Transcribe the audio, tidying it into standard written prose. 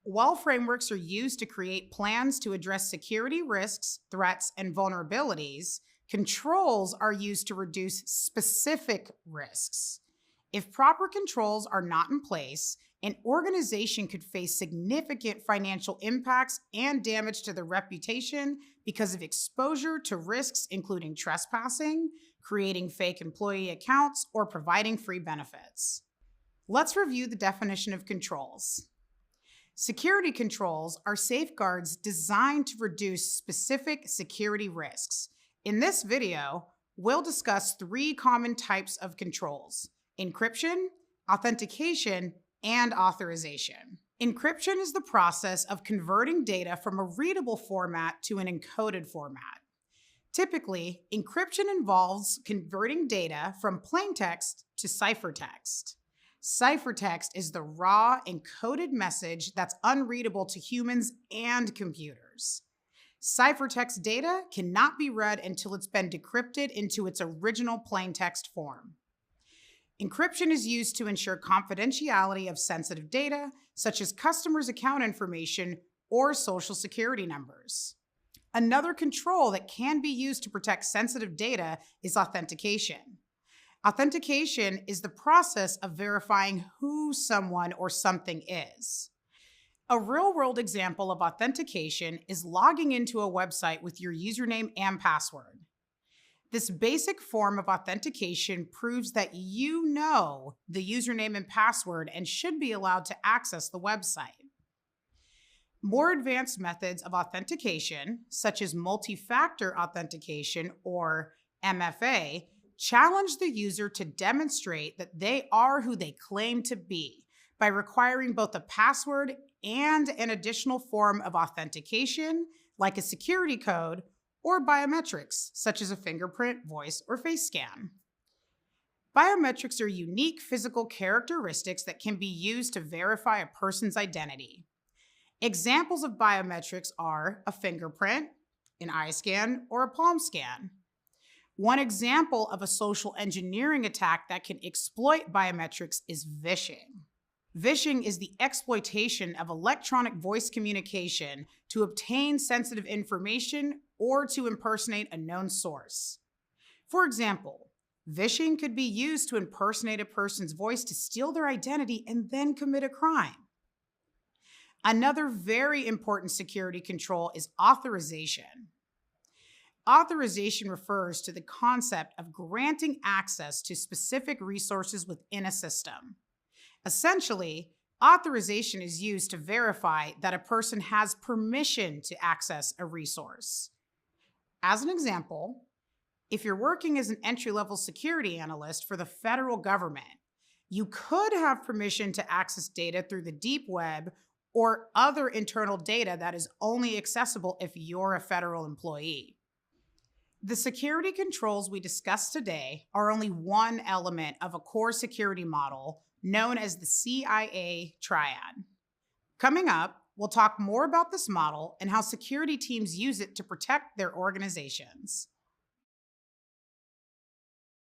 While frameworks are used to create plans to address security risks, threats, and vulnerabilities, controls are used to reduce specific risks. If proper controls are not in place, an organization could face significant financial impacts and damage to their reputation because of exposure to risks, including trespassing, creating fake employee accounts, or providing free benefits. Let's review the definition of controls. Security controls are safeguards designed to reduce specific security risks. In this video, we'll discuss three common types of controls: encryption, authentication, and authorization. Encryption is the process of converting data from a readable format to an encoded format. Typically, encryption involves converting data from plain text to ciphertext. Ciphertext is the raw, encoded message that's unreadable to humans and computers. Ciphertext data cannot be read until it's been decrypted into its original plain text form. Encryption is used to ensure confidentiality of sensitive data, such as customers' account information or social security numbers. Another control that can be used to protect sensitive data is authentication. Authentication is the process of verifying who someone or something is. A real-world example of authentication is logging into a website with your username and password. This basic form of authentication proves that you know the username and password and should be allowed to access the website. More advanced methods of authentication, such as multi-factor authentication or MFA, challenge the user to demonstrate that they are who they claim to be by requiring both a password and an additional form of authentication, like a security code or biometrics, such as a fingerprint, voice, or face scan. Biometrics are unique physical characteristics that can be used to verify a person's identity. Examples of biometrics are a fingerprint, an eye scan, or a palm scan. One example of a social engineering attack that can exploit biometrics is vishing. Vishing is the exploitation of electronic voice communication to obtain sensitive information or to impersonate a known source. For example, vishing could be used to impersonate a person's voice to steal their identity and then commit a crime. Another very important security control is authorization. Authorization refers to the concept of granting access to specific resources within a system. Essentially, authorization is used to verify that a person has permission to access a resource. As an example, if you're working as an entry-level security analyst for the federal government, you could have permission to access data through the deep web or other internal data that is only accessible if you're a federal employee. The security controls we discussed today are only one element of a core security model known as the CIA triad. Coming up, we'll talk more about this model and how security teams use it to protect their organizations.